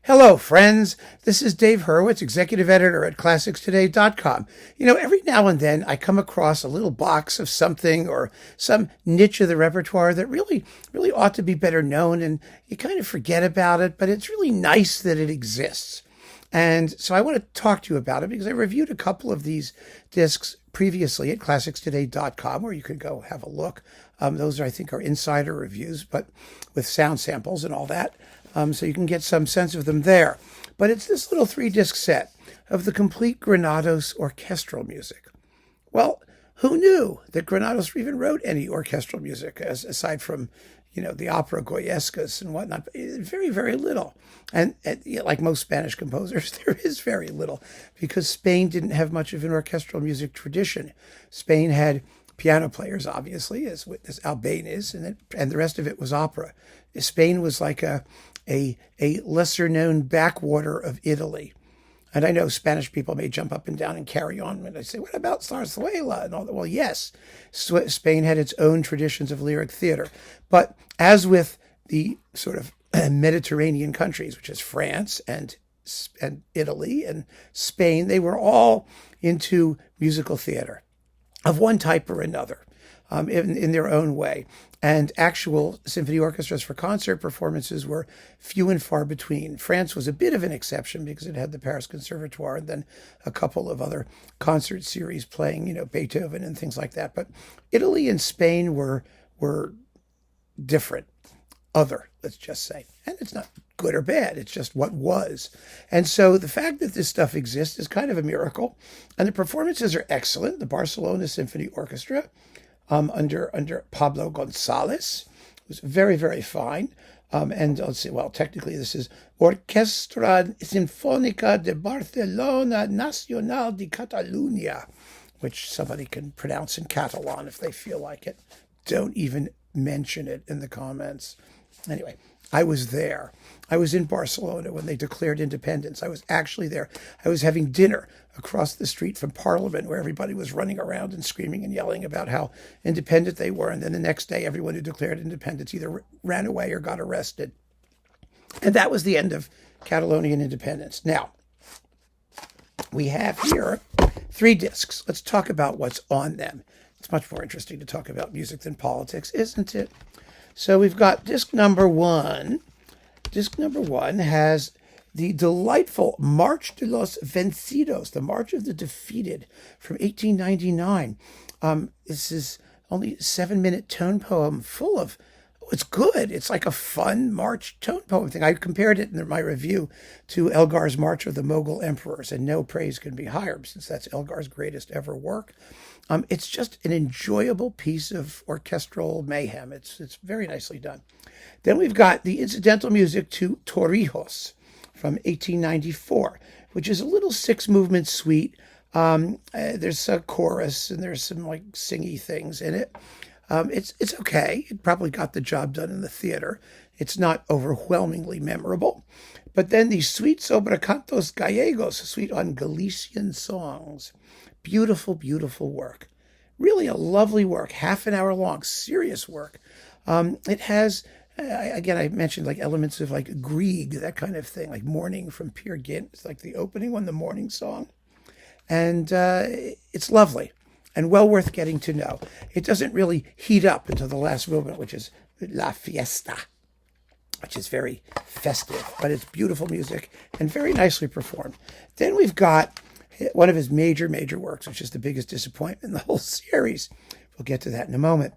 Hello, friends. This is Dave Hurwitz, executive editor at ClassicsToday.com. Every now and then I come across a little box of something or some niche of the repertoire that really ought to be better known, and you kind of forget about it, but it's really nice that it exists. And so I want to talk to you about it because I reviewed a couple of these discs previously at ClassicsToday.com, where you could go have a look. Those, I think, are insider reviews, but with sound samples and all that. So you can get some sense of them there. But it's this little 3-disc set of the complete Granados orchestral music. Well, who knew that Granados even wrote any orchestral music, aside from, the opera Goyescas and whatnot? Very, very little. And like most Spanish composers, there is very little, because Spain didn't have much of an orchestral music tradition. Spain had piano players, obviously, as Albane is, and the rest of it was opera. Spain was like a lesser-known backwater of Italy. And I know Spanish people may jump up and down and carry on when I say, what about Zarzuela and all that? Well, yes, Spain had its own traditions of lyric theater. But as with the sort of Mediterranean countries, which is France and Italy and Spain, they were all into musical theater of one type or another, in their own way. And actual symphony orchestras for concert performances were few and far between. France was a bit of an exception because it had the Paris Conservatoire and then a couple of other concert series playing, Beethoven and things like that. But Italy and Spain were different, other, let's just say. And it's not good or bad. It's just what was. And so the fact that this stuff exists is kind of a miracle. And the performances are excellent. The Barcelona Symphony Orchestra, under Pablo González, was very, very fine. And let's see, well, technically this is Orchestra Sinfónica de Barcelona Nacional de Catalunya, which somebody can pronounce in Catalan if they feel like it. Don't even mention it in the comments. Anyway, I was there. I was in Barcelona when they declared independence. I was actually there. I was having dinner across the street from Parliament, where everybody was running around and screaming and yelling about how independent they were. And then the next day, everyone who declared independence either ran away or got arrested. And that was the end of Catalonian independence. Now, we have here 3 discs. Let's talk about what's on them. It's much more interesting to talk about music than politics, isn't it? So we've got disc number 1. Disc number 1 has the delightful March de los Vencidos, the March of the Defeated, from 1899. This is only a 7-minute tone poem full of, it's good. It's like a fun March tone poem thing. I compared it in my review to Elgar's March of the Mughal Emperors, and no praise can be higher since that's Elgar's greatest ever work. It's just an enjoyable piece of orchestral mayhem. It's very nicely done. Then we've got the incidental music to Torrijos from 1894, which is a little 6-movement suite. There's a chorus and there's some like singy things in it. It's okay. It probably got the job done in the theater. It's not overwhelmingly memorable. But then the Suite sobre Cantos Gallegos, a suite on Galician songs. Beautiful, beautiful work. Really a lovely work, half an hour long, serious work. It has, again, I mentioned like elements of like Grieg, that kind of thing, like Morning from Peer Gynt. It's like the opening one, the morning song. And it's lovely and well worth getting to know. It doesn't really heat up until the last movement, which is La Fiesta, which is very festive, but it's beautiful music and very nicely performed. Then we've got one of his major works, which is the biggest disappointment in the whole series. We'll get to that in a moment.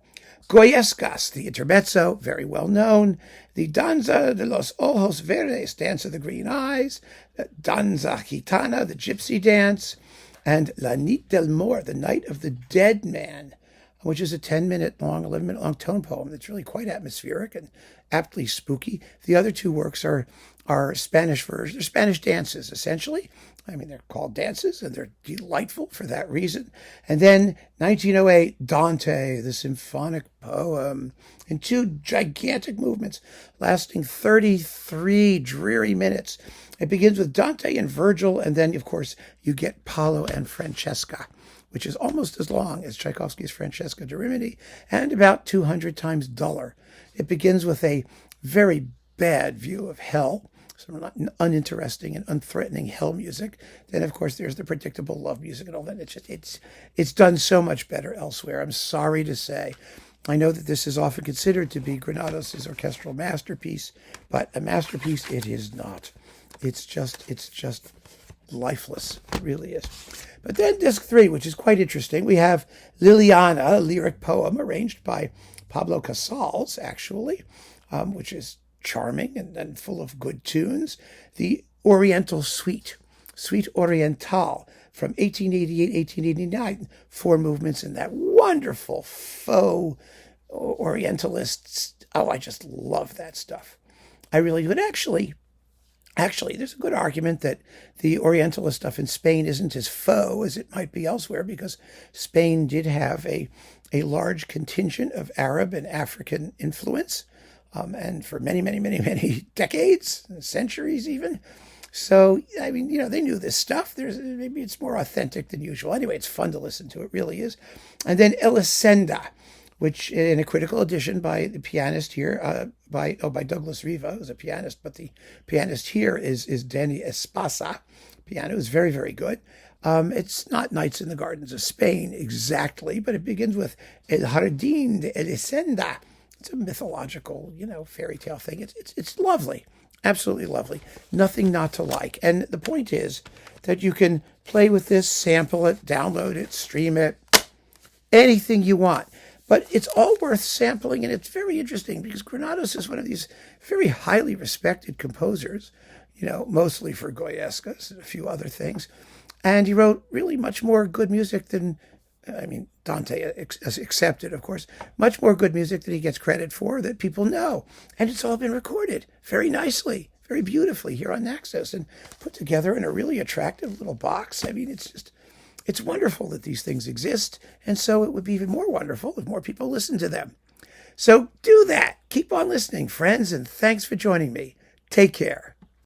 Goyescas, the intermezzo, very well known. The Danza de los Ojos Verdes, Dance of the Green Eyes. The Danza Gitana, the Gypsy Dance. And La Nit del Mort, the Night of the Dead Man, which is a 10-minute long, 11-minute long tone poem that's really quite atmospheric and aptly spooky. The other 2 works are Spanish versions. They're Spanish dances, essentially. I mean, they're called dances, and they're delightful for that reason. And then 1908, Dante, the symphonic poem, in 2 gigantic movements lasting 33 dreary minutes. It begins with Dante and Virgil, and then, of course, you get Paolo and Francesca, which is almost as long as Tchaikovsky's Francesca da Rimini, and about 200 times duller. It begins with a very bad view of hell, sort of uninteresting and unthreatening hell music. Then, of course, there's the predictable love music and all that. It's done so much better elsewhere. I'm sorry to say. I know that this is often considered to be Granados' orchestral masterpiece, but a masterpiece it is not. It's just lifeless. It really is. But then disc 3, which is quite interesting, we have Liliana, a lyric poem arranged by Pablo Casals, actually, which is charming and full of good tunes. The Oriental Suite Oriental from 1888-1889, 4 movements in that wonderful faux Orientalists. Oh, I just love that stuff. I really would actually, there's a good argument that the Orientalist stuff in Spain isn't as faux as it might be elsewhere, because Spain did have a large contingent of Arab and African influence, and for many, many, many, many decades, centuries even. So, I mean, they knew this stuff. Maybe it's more authentic than usual. Anyway, it's fun to listen to. It really is. And then Elisenda, which in a critical edition by the pianist here, by Douglas Riva, who's a pianist, but the pianist here is Danny Espasa. Piano is very, very good. It's not Nights in the Gardens of Spain exactly, but it begins with El Jardín de Elisenda. It's a mythological, fairy tale thing. It's lovely. Absolutely lovely. Nothing not to like. And the point is that you can play with this, sample it, download it, stream it, anything you want. But it's all worth sampling, and it's very interesting because Granados is one of these very highly respected composers, mostly for Goyescas and a few other things. And he wrote really much more good music than, Dante accepted, of course, much more good music that he gets credit for that people know. And it's all been recorded very nicely, very beautifully here on Naxos and put together in a really attractive little box. It's wonderful that these things exist. And so it would be even more wonderful if more people listen to them. So do that. Keep on listening, friends, and thanks for joining me. Take care.